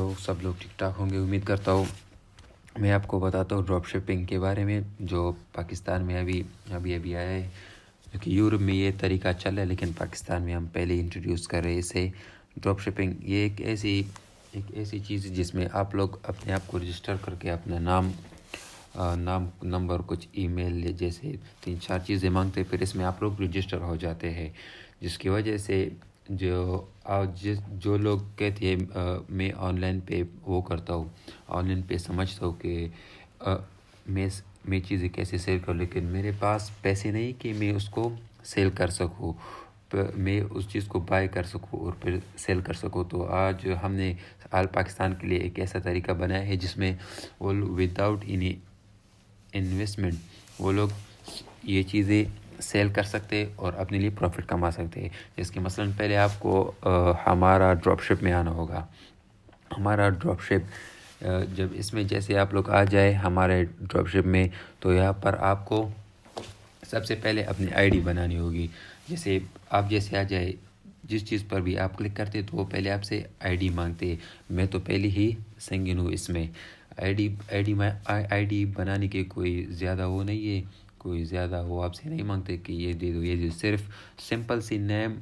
تو سب لوگ ٹھیک ٹھاک ہوں گے امید کرتا ہوں. میں آپ کو بتاتا ہوں ڈراپ شپنگ کے بارے میں جو پاکستان میں ابھی آیا ہے. کیونکہ یورپ میں یہ طریقہ چل رہا ہے لیکن پاکستان میں ہم پہلے انٹروڈیوس کر رہے اسے. ڈراپ شپنگ یہ ایک ایسی چیز ہے جس میں آپ لوگ اپنے آپ کو رجسٹر کر کے اپنا نام نمبر کچھ ای میل جیسے 3-4 چیزیں مانگتے پھر اس میں آپ لوگ رجسٹر ہو جاتے ہیں. جس کی وجہ سے جو لوگ کہتے ہیں میں آن لائن پہ وہ کرتا ہوں, آن لائن پہ سمجھتا ہوں کہ میں چیزیں کیسے سیل کروں, لیکن میرے پاس پیسے نہیں کہ میں اس کو سیل کر سکوں, میں اس چیز کو بائی کر سکوں اور پھر سیل کر سکوں. تو آج ہم نے آل پاکستان کے لیے ایک ایسا طریقہ بنایا ہے جس میں وہ وداؤٹ اینی انویسٹمنٹ وہ لوگ یہ چیزیں سیل کر سکتے اور اپنے لیے پروفٹ کما سکتے. جس کہ مثلا پہلے آپ کو ہمارا ڈراپ شپ میں آنا ہوگا. ہمارا ڈراپ شپ جب اس میں جیسے آپ لوگ آ جائے ہمارے ڈراپ شپ میں تو یہاں پر آپ کو سب سے پہلے اپنی آئی ڈی بنانی ہوگی. جیسے آپ جیسے آ جائے جس چیز پر بھی آپ کلک کرتے تو وہ پہلے آپ سے آئی ڈی مانگتے. میں تو پہلے ہی سنگین ہوں اس میں. آئی ڈی بنانے کے کوئی زیادہ وہ نہیں ہے, کوئی زیادہ وہ آپ سے نہیں مانگتے کہ یہ دے دو یہ دے دو. صرف سمپل سی نیم,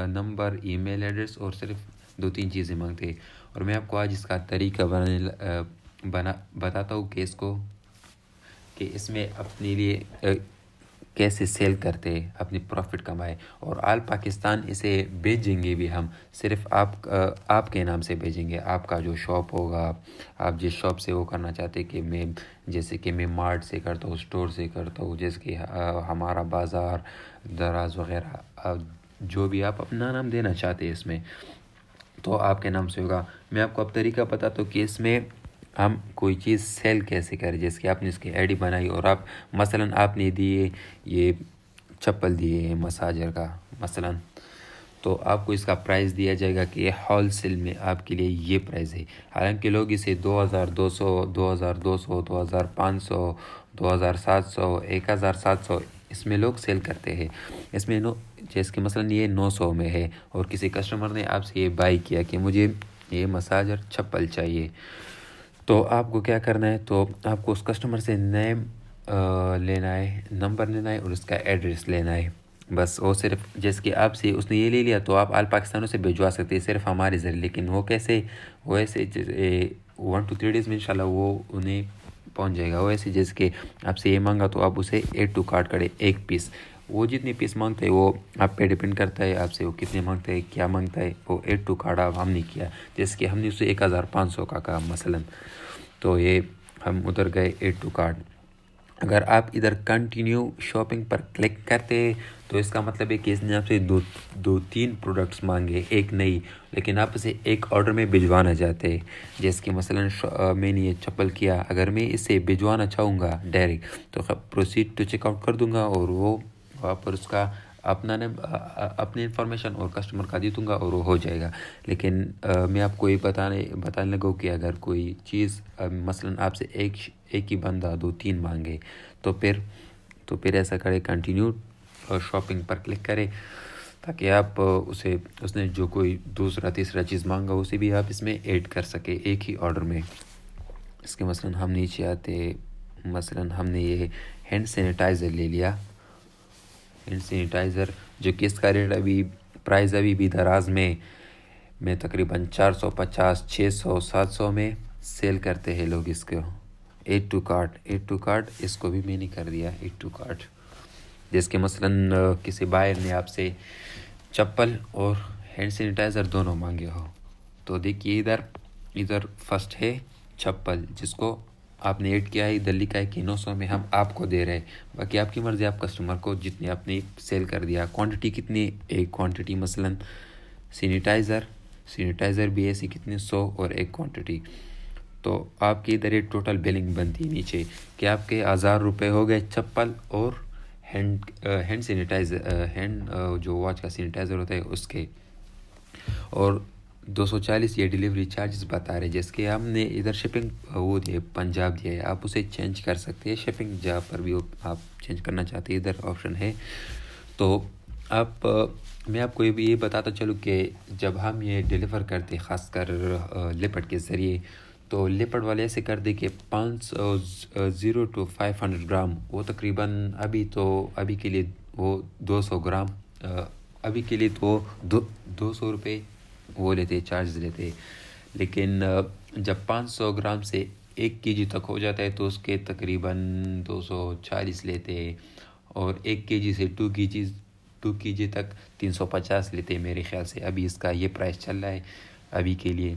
نمبر, ای میل ایڈریس اور صرف 2-3 چیزیں مانگتے. اور میں آپ کو آج اس کا طریقہ بتاتا ہوں کہ اس میں اپنے لیے کیسے سیل کرتے اپنی پروفٹ کمائے. اور آل پاکستان اسے بھیجیں گے بھی ہم, صرف آپ کے نام سے بھیجیں گے. آپ کا جو شاپ ہوگا, آپ جس شاپ سے وہ کرنا چاہتے کہ جیسے کہ میں مارٹ سے کرتا ہوں, اسٹور سے کرتا ہوں, جیسے کہ ہمارا بازار دراز وغیرہ, جو بھی آپ اپنا نام دینا چاہتے اس میں تو آپ کے نام سے ہوگا. میں آپ کو اب طریقہ بتاتا ہوں کہ اس میں ہم کوئی چیز سیل کیسے کریں. جیسے کہ آپ نے اس کی آئی ڈی بنائی اور آپ مثلا آپ نے دیے یہ چپل دیے مساجر کا مثلا, تو آپ کو اس کا پرائز دیا جائے گا کہ یہ ہول سیل میں آپ کے لیے یہ پرائز ہے. حالانکہ لوگ اسے 2200, 2200, 2500, 2700, 1700 اس میں لوگ سیل کرتے ہیں. اس میں جیسے کہ مثلا یہ 900 میں ہے اور کسی کسٹمر نے آپ سے یہ بائی کیا کہ مجھے یہ مساجر چپل چاہیے, تو آپ کو کیا کرنا ہے, تو آپ کو اس کسٹمر سے نیم لینا ہے, نمبر لینا ہے اور اس کا ایڈریس لینا ہے. بس وہ صرف جیسے کہ آپ سے اس نے یہ لے لیا تو آپ آل پاکستانوں سے بھجوا سکتے ہیں صرف ہمارے ذریعے. لیکن وہ کیسے, وہ ایسے 1 to 3 days میں انشاءاللہ وہ انہیں پہنچ جائے گا. وہ ایسے جیسے کہ آپ سے یہ مانگا تو آپ اسے 8 to کارٹ کرے, ایک پیس. وہ جتنے پیس مانگتا ہے وہ آپ پہ ڈیپینڈ کرتا ہے آپ سے وہ کتنے مانگتا ہے کیا مانگتا ہے. وہ 8 to کارڈ ہم نے کیا, جیسے کہ ہم نے اسے 1500 کا کہا مثلا, تو یہ ہم ادھر گئے 8 to کارڈ. اگر آپ ادھر کنٹینیو شاپنگ پر کلک کرتے تو اس کا مطلب ہے کہ اس نے آپ سے 2-3 پروڈکٹس مانگے, ایک نہیں, لیکن آپ اسے ایک آرڈر میں بھجوانا چاہتے. جیسے کہ مثلا میں نے یہ چپل کیا, اگر میں اسے بھجوانا چاہوں گا ڈائریکٹ تو پروسیڈ ٹو چیک آؤٹ کر دوں گا اور وہ وہاں پر اس کا اپنی انفارمیشن اور کسٹمر کا دے دوں گا اور وہ ہو جائے گا. لیکن میں آپ کو یہ بتانے لگا کہ اگر کوئی چیز مثلا آپ سے ایک ہی بندہ 2-3 مانگے تو پھر ایسا کرے کنٹینیو شاپنگ پر کلک کرے تاکہ آپ اس نے جو کوئی دوسرا تیسرا چیز مانگا اسے بھی آپ اس میں ایڈ کر سکے ایک ہی آرڈر میں. اس کے مثلا ہم نیچے آتے, مثلا ہم نے یہ ہینڈ سینیٹائزر لے لیا. ہینڈ سینیٹائزر جو کہ اس کا ریٹ پرائز ابھی بھی دراز میں تقریباً 450, 600, 700 میں سیل کرتے ہیں لوگ اس کو. 8 to کارٹ اس کو بھی میں نے کر دیا 8 to کارٹ. جیسے کہ مثلا کسی بائر نے آپ سے چپل اور ہینڈ سینیٹائزر دونوں مانگے ہو, تو دیکھیے ادھر فرسٹ ہے چپل جس کو آپ نے ایڈ کیا ہے, ادھر لکھا ہے کہ 900 میں ہم آپ کو دے رہے. باقی آپ کی مرضی, آپ کسٹمر کو جتنے آپ نے سیل کر دیا. کوانٹٹی کتنی, ایک کوانٹٹی مثلا سینیٹائزر بھی ایسی کتنے 100 اور ایک کوانٹٹی. تو آپ کی ادھر ایک ٹوٹل بلنگ بنتی نیچے کہ آپ کے 1000 روپے ہو گئے چپل اور ہینڈ سینیٹائزر, جو واچ کا سینیٹائزر ہوتا ہے اس کے, اور 240 یہ ڈیلیوری چارجز بتا رہے. جیسے کہ ہم نے ادھر شپنگ وہ دیے پنجاب دیا ہے, آپ اسے چینج کر سکتے ہیں شپنگ جہاں پر بھی آپ چینج کرنا چاہتے ہیں, ادھر آپشن ہے. تو میں آپ کو یہ بتاتا چلوں کہ جب ہم یہ ڈیلیور کرتے خاص کر لپٹ کے ذریعے، تو لپٹ والے ایسے کر دے کہ 0 to 500 گرام وہ تقریباً ابھی کے لیے وہ 200 گرام، ابھی کے لیے تو 200 روپے وہ لیتے، چارج لیتے. لیکن جب 500 گرام سے 1 kg تک ہو جاتا ہے تو اس کے تقریباً 240 لیتے، اور 1 kg سے 2 kg تک 350 لیتے میرے خیال سے. ابھی اس کا یہ پرائس چل رہا ہے ابھی کے لیے.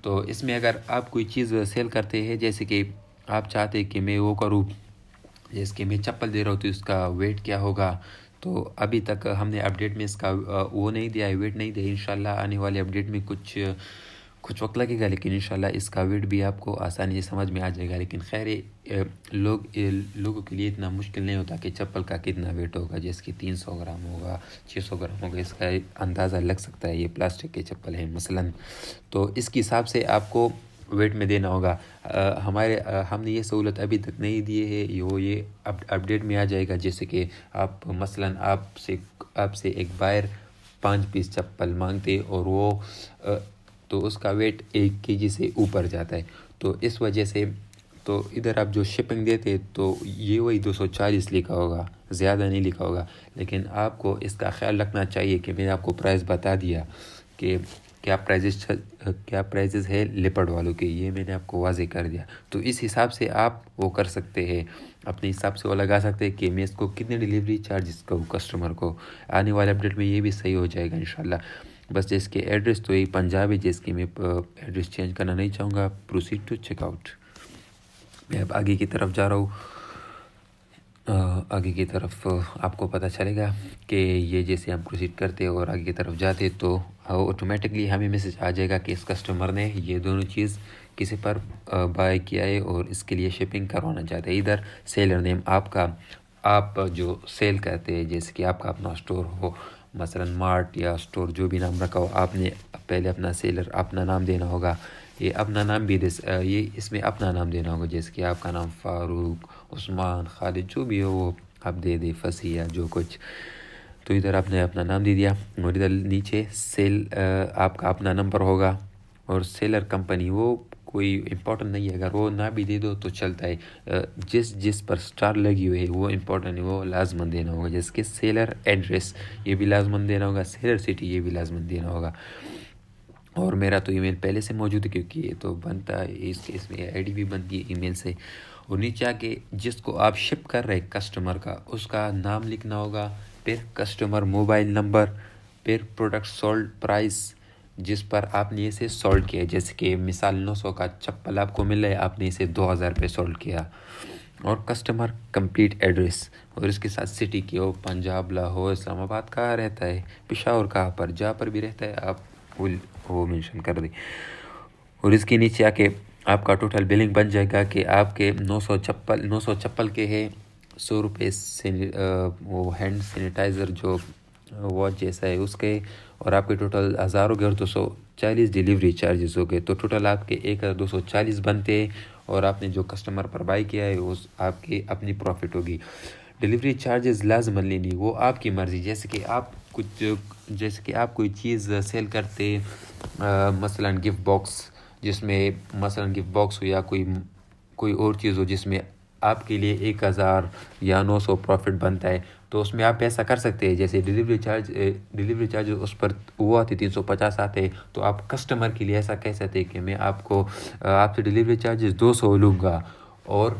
تو اس میں اگر آپ کوئی چیز سیل کرتے ہیں، جیسے کہ آپ چاہتے ہیں کہ میں وہ کروں، جیسے کہ میں چپل دے رہا ہوں تو اس کا ویٹ کیا ہوگا، تو ابھی تک ہم نے اپڈیٹ میں اس کا وہ نہیں دیا ہے، ویٹ نہیں دیا. انشاءاللہ آنے والے اپڈیٹ میں کچھ وقت لگے گا، لیکن انشاءاللہ اس کا ویٹ بھی آپ کو آسانی سے سمجھ میں آ جائے گا. لیکن خیر لوگوں کے لیے اتنا مشکل نہیں ہوتا کہ چپل کا کتنا ویٹ ہوگا، جیسے کہ 300 گرام ہوگا، 600 گرام ہوگا، اس کا اندازہ لگ سکتا ہے. یہ پلاسٹک کے چپل ہیں مثلاً، تو اس کے حساب سے آپ کو ویٹ میں دینا ہوگا. ہم نے یہ سہولت ابھی تک نہیں دی ہے، یہ اپڈیٹ میں آ جائے گا. جیسے کہ آپ مثلاً آپ سے ایک بائر 5 پیس چپل مانگتے اور وہ تو اس کا ویٹ 1 kg سے اوپر جاتا ہے، تو اس وجہ سے تو ادھر آپ جو شپنگ دیتے تو یہ وہی 240 لکھا ہوگا، زیادہ نہیں لکھا ہوگا. لیکن آپ کو اس کا خیال رکھنا چاہیے کہ میں نے آپ کو پرائس بتا دیا کہ کیا پرائزز ہے لپٹ والوں کے، یہ میں نے آپ کو واضح کر دیا. تو اس حساب سے آپ وہ کر سکتے ہیں، اپنے حساب سے وہ لگا سکتے ہیں کہ میں اس کو کتنے ڈیلیوری چارجز کروں کسٹمر کو. آنے والے اپڈیٹ میں یہ بھی صحیح ہو جائے گا انشاءاللہ. بس جس کے ایڈریس تو یہ پنجاب ہے، جس کی میں ایڈریس چینج کرنا نہیں چاہوں گا. Proceed to check out. میں اب آگے کی طرف جا رہا ہوں. آگے کی طرف آپ کو پتہ چلے گا کہ یہ جیسے ہم پروسیڈ کرتے اور آگے کی طرف جاتے تو آٹومیٹکلی ہمیں میسیج آ جائے گا کہ اس کسٹمر نے یہ دونوں چیز کسی پر بائی کیا ہے اور اس کے لیے شپنگ کروانا چاہتے ہیں. ادھر سیلر نیم آپ جو سیل کرتے ہیں، جیسے کہ آپ کا اپنا اسٹور ہو مثلا مارٹ یا اسٹور، جو بھی نام رکھا ہو، آپ نے پہلے اپنا نام دینا ہوگا. یہ اپنا نام بھی یہ اس میں اپنا نام دینا ہوگا، جیسے کہ آپ کا نام فاروق، عثمان، خالد، جو بھی ہو وہ آپ دے فصیح یا جو کچھ. تو ادھر آپ نے اپنا نام دے دیا، اور ادھر نیچے آپ کا اپنا نمبر ہوگا، اور سیلر کمپنی وہ کوئی امپورٹنٹ نہیں ہے، اگر وہ نہ بھی دے دو تو چلتا ہے. جس پر سٹار لگی ہوئی ہے وہ امپورٹنٹ ہے، وہ لازمن دینا ہوگا. جیسے کہ سیلر ایڈریس یہ بھی لازمن دینا ہوگا، سیلر سٹی یہ بھی لازمن دینا ہوگا. اور میرا تو ای میل پہلے سے موجود ہے، کیونکہ یہ تو بنتا ہے، اس میں آئی ڈی بھی بنتی ہے ای میل سے. اور نیچے آ کے جس کو آپ شپ کر رہے کسٹمر کا، اس کا نام لکھنا ہوگا، پھر کسٹمر موبائل نمبر، پھر پروڈکٹ سولڈ پرائس جس پر آپ نے اسے سولڈ کیا. جیسے کہ مثال 900 کا چپل آپ کو مل رہا ہے، آپ نے اسے 2000 پہ سولڈ کیا. اور کسٹمر کمپلیٹ ایڈریس، اور اس کے ساتھ سٹی کی ہو، پنجاب، لاہور، اسلام آباد کہاں رہتا ہے، پشاور کہاں پر، جہاں پر بھی رہتا ہے آپ وہ مینشن کر دیں. اور اس کے نیچے آ کے آپ کا ٹوٹل بلنگ بن جائے گا کہ آپ کے 900 چپل کے ہیں 100 روپے سے وہ ہینڈ سینیٹائزر جو واچ جیسا ہے اس کے، اور آپ کے ٹوٹل 1000 ہو گئے اور 240 ڈیلیوری چارجز ہو گئے. تو ٹوٹل آپ کے 1240 بنتے ہیں، اور آپ نے جو کسٹمر پر بائی کیا ہے اس آپ کی اپنی پروفٹ ہوگی. ڈیلیوری چارجز لازمن لینی وہ آپ کی مرضی. جیسے کہ آپ کوئی چیز سیل کرتے، مثلا گفٹ باکس، جس میں مثلا گفٹ باکس ہو یا کوئی اور چیز ہو جس میں آپ کے لیے 1000 یا 900 پروفٹ بنتا ہے، تو اس میں آپ ایسا کر سکتے ہیں. جیسے ڈیلیوری چارج اس پر وہ آتے 350 آتے، تو آپ کسٹمر کے لیے ایسا کہہ سکتے ہیں کہ میں آپ سے ڈیلیوری چارجز 200 لوں گا اور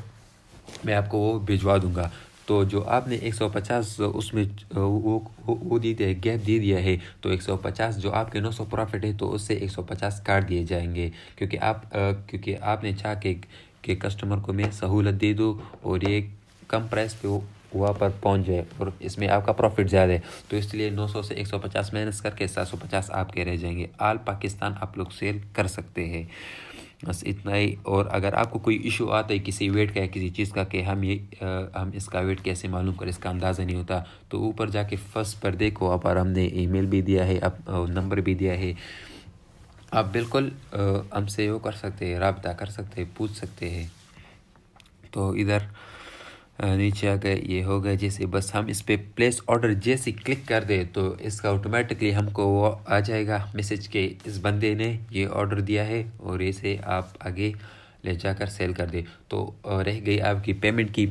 میں آپ کو وہ بھجوا دوں گا. تو جو آپ نے 150 اس میں وہ دے دیا ہے، گیپ دے دیا ہے، تو 150 جو آپ کے 900 پروفٹ ہے تو اس سے 150 کاٹ دیے جائیں گے، کیونکہ آپ نے چاہا کہ کسٹمر کو میں سہولت دے دوں اور یہ کم پرائس پہ وہاں پر پہنچ جائے، اور اس میں آپ کا پروفٹ زیادہ ہے. تو اس لیے 900 سے 150 مائنس کر کے 750 آپ کے رہ جائیں گے. آل پاکستان آپ لوگ سیل کر سکتے ہیں. بس اتنا ہی. اور اگر آپ کو کوئی ایشو آتا ہے کسی ویٹ کا یا کسی چیز کا کہ ہم اس کا ویٹ کیسے معلوم کریں، اس کا اندازہ نہیں ہوتا، تو اوپر جا کے فرسٹ پر دیکھو، آپ اور ہم نے ای میل بھی دیا ہے، نمبر بھی دیا ہے. آپ بالکل ہم سے وہ کر سکتے ہیں، رابطہ کر سکتے ہیں، پوچھ سکتے ہیں. تو ادھر نیچے آ گئے، یہ ہو گئے جیسے، بس ہم اس پہ پلیس آرڈر جیسے کلک کر دیں تو اس کا آٹومیٹکلی ہم کو وہ آ جائے گا میسج کہ اس بندے نے یہ آرڈر دیا ہے اور اسے آپ آگے لے جا کر سیل کر دیں۔ تو رہ گئی آپ کی پیمنٹ کی،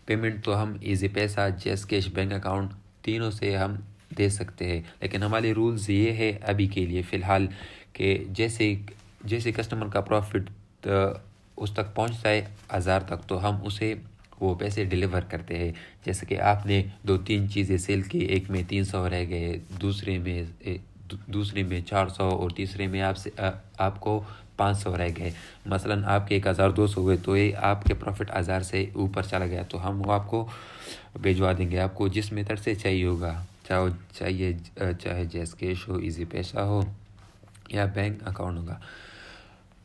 پیمنٹ تو ہم ایزی پیسہ، جیس کیش، بینک اکاؤنٹ تینوں سے ہم دے سکتے ہیں، لیکن ہمارے رولز یہ ہے ابھی کے لیے فی الحال کہ جیسے کسٹمر کا پروفٹ اس تک پہنچتا ہے 1000 تک تو ہم اسے وہ پیسے ڈیلیور کرتے ہیں۔ جیسے کہ آپ نے 2-3 چیزیں سیل کی، ایک میں 300 رہ گئے، دوسرے میں 400 اور تیسرے میں آپ کو 500 رہ گئے، مثلا آپ کے 1200 ہوئے تو یہ آپ کے پروفٹ 1000 سے اوپر چلا گیا تو ہم وہ آپ کو بھیجوا دیں گے، آپ کو جس میتھڈ سے چاہیے ہوگا، چاہے جیس کیش ہو، ایزی پیسہ ہو یا بینک اکاؤنٹ ہوگا۔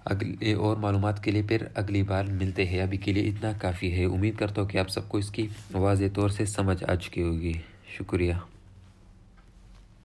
اگلی اور معلومات کے لیے پھر اگلی بار ملتے ہیں، ابھی کے لیے اتنا کافی ہے۔ امید کرتا ہوں کہ آپ سب کو اس کی واضح طور سے سمجھ آ چکی ہوگی۔ شکریہ۔